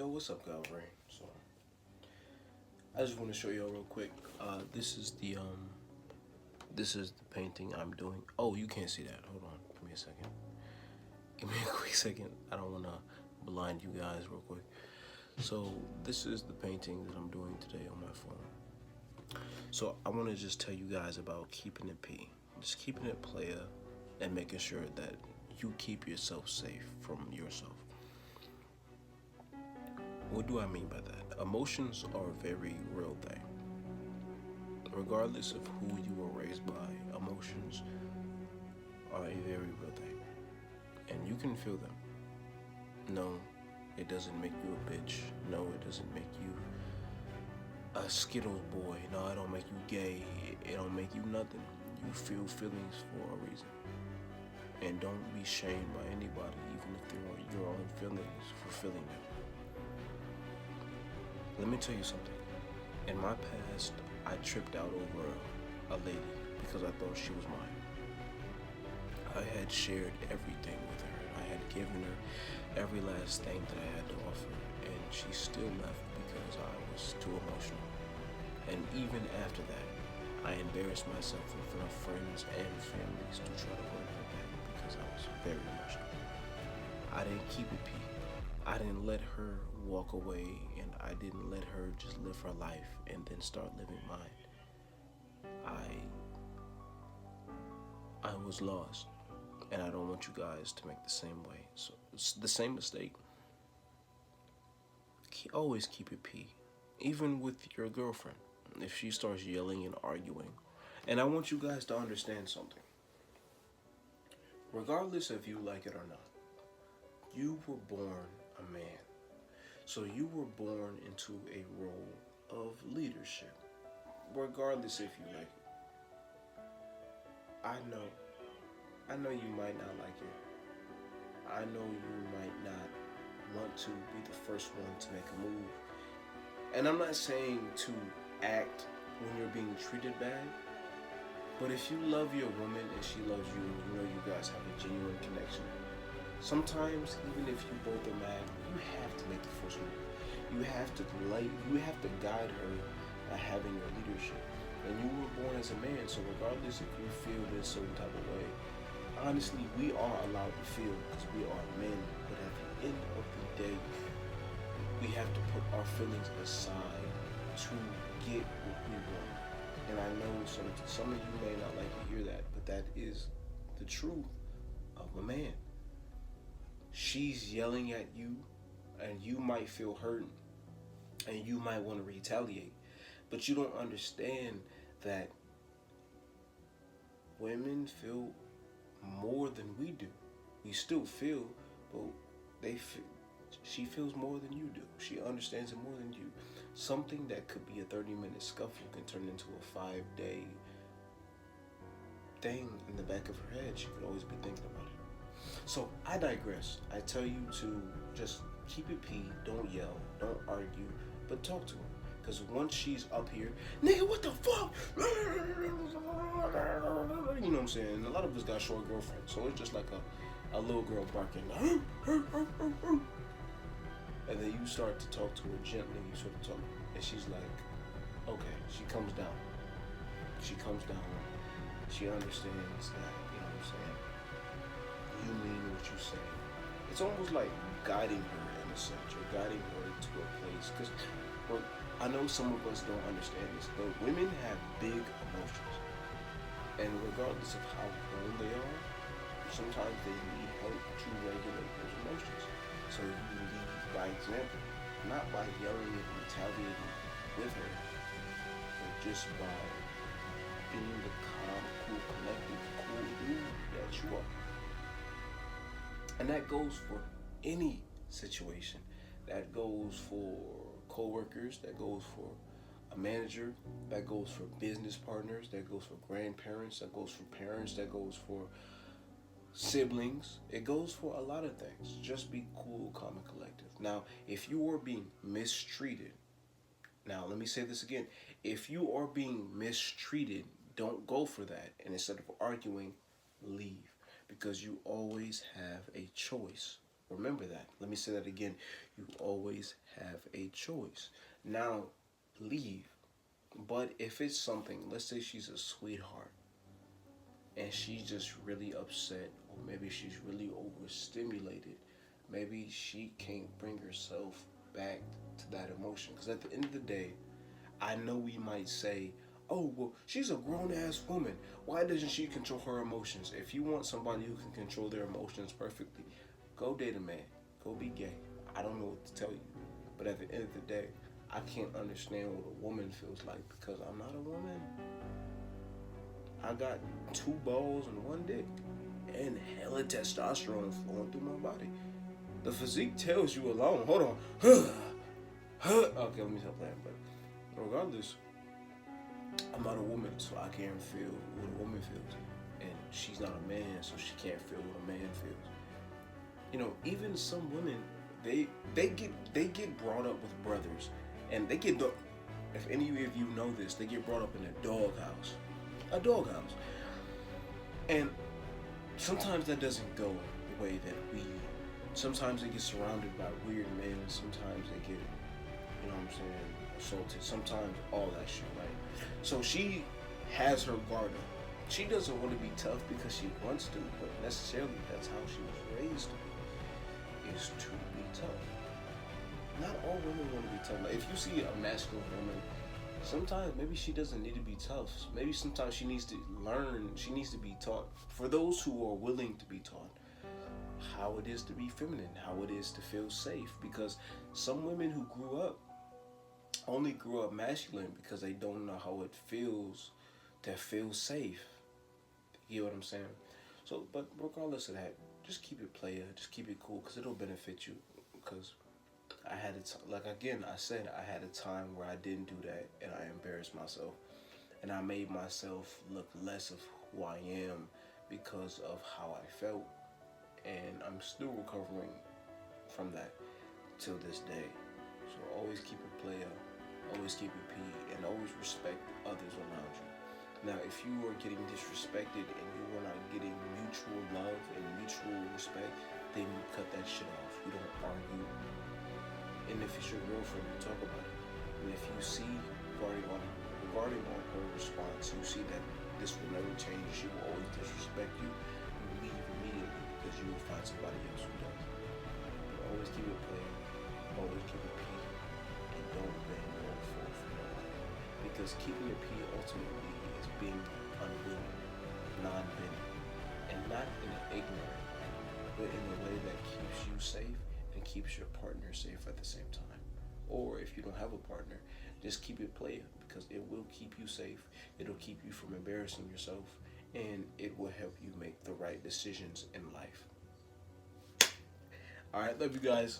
Yo, what's up, Calvary? So, I just want to show y'all real quick. This is the painting I'm doing. Oh, you can't see that. Hold on, give me a second. Give me a quick second. I don't want to blind you guys real quick. So, this is the painting that I'm doing today on my phone. So, I want to just tell you guys about keeping it P, just keeping it player, and making sure that you keep yourself safe from yourself. What do I mean by that? Emotions are a very real thing. Regardless of who you were raised by, emotions are a very real thing. And you can feel them. No, it doesn't make you a bitch. No, it doesn't make you a Skittles boy. No, it don't make you gay. It don't make you nothing. You feel feelings for a reason. And don't be shamed by anybody, even if they are your own feelings, for feeling them. Let me tell you something. In my past, I tripped out over a lady because I thought she was mine. I had shared everything with her. I had given her every last thing that I had to offer, and she still left because I was too emotional. And even after that, I embarrassed myself in front of friends and families to try to win her back because I was very emotional. I didn't keep it P. I didn't let her walk away, and I didn't let her just live her life and then start living mine. I was lost, and I don't want you guys to make the same way. So it's the same mistake. Always keep it P, even with your girlfriend. If she starts yelling and arguing, and I want you guys to understand something. Regardless if you like it or not, you were born a man. So you were born into a role of leadership, regardless if you like it. I know. I know you might not like it. I know you might not want to be the first one to make a move. And I'm not saying to act when you're being treated bad, but if you love your woman and she loves you and you know you guys have a genuine connection, sometimes even if you both are mad, you have to make the first move. You have to guide her by having your leadership. And you were born as a man, so regardless if you feel this certain type of way, honestly, we are allowed to feel because we are men. But at the end of the day, we have to put our feelings aside to get what we want. And I know some of you may not like to hear that, but that is the truth of a man. She's yelling at you, and you might feel hurt, and you might want to retaliate. But you don't understand that women feel more than we do. We still feel, but she feels more than you do. She understands it more than you. Something that could be a 30-minute scuffle can turn into a 5-day thing in the back of her head. She could always be thinking about it. So I digress. I tell you to just keep it P, don't yell, don't argue, but talk to her. Because once she's up here, nigga, what the fuck? You know what I'm saying? A lot of us got short girlfriends, so it's just like a little girl barking. And then you start to talk to her gently, you sort of talk, and she's like, okay, she comes down. She comes down. She understands that, you know what I'm saying? You mean what you say. It's almost like guiding her in a sense. You're guiding her to a place. Because I know some of us don't understand this, but women have big emotions. And regardless of how grown they are, sometimes they need help to regulate those emotions. So you lead by example, not by yelling and retaliating with her, but just by being the calm, cool, collected, cool dude that you are. And that goes for any situation. That goes for co-workers, that goes for a manager, that goes for business partners, that goes for grandparents, that goes for parents, that goes for siblings. It goes for a lot of things. Just be cool, calm, and collective. Now, if you are being mistreated, now let me say this again. If you are being mistreated, don't go for that. And instead of arguing, leave. Because you always have a choice Remember that. Let me say that again. You always have a choice. Now, leave. But if it's something, let's say she's a sweetheart and she's just really upset, or maybe she's really overstimulated, maybe she can't bring herself back to that emotion. Because at the end of the day, I know we might say, oh, well, she's a grown ass woman. Why doesn't she control her emotions? If you want somebody who can control their emotions perfectly, go date a man. Go be gay. I don't know what to tell you. But at the end of the day, I can't understand what a woman feels like because I'm not a woman. I got 2 balls and 1 dick and hella testosterone flowing through my body. The physique tells you alone. Hold on. Okay, let me stop that. But regardless, I'm not a woman, so I can't feel what a woman feels. And she's not a man, so she can't feel what a man feels. You know, even some women, they get brought up with brothers, and they get, if any of you know this, they get brought up in a doghouse, and sometimes that doesn't go the way that we. Sometimes they get surrounded by weird men, and sometimes they get, you know what I'm saying, assaulted. Sometimes all that shit, right? So she has her guard up. She doesn't want to be tough because she wants to, but necessarily that's how she was raised, is to be tough. Not all women want to be tough. Like if you see a masculine woman, sometimes maybe she doesn't need to be tough. Maybe sometimes she needs to learn, she needs to be taught. For those who are willing to be taught, how it is to be feminine, how it is to feel safe. Because some women who only grew up masculine because they don't know how it feels to feel safe. You know what I'm saying? So, but regardless of that, just keep it player, just keep it cool, because it'll benefit you. Because I had it, like again, I said I had a time where I didn't do that and I embarrassed myself. And I made myself look less of who I am because of how I felt. And I'm still recovering from that till this day. So always keep it player, always keep it P, and always respect others around you. Now, if you are getting disrespected and you are not getting mutual love and mutual respect, then you cut that shit off. You don't argue. And if it's your girlfriend, you talk about it. And if you see regarding on her response, you see that this will never change, she will always disrespect you, you leave immediately because you will find somebody else who does. But always keep it plain, always keep it P, and don't bend or fall for nobody. Because keeping it P ultimately is being unwilling, non-bending, and not in an ignorant way, but in a way that keeps you safe and keeps your partner safe at the same time. Or if you don't have a partner, just keep it player, because it will keep you safe, it'll keep you from embarrassing yourself, and it will help you make the right decisions in life. Alright, love you guys.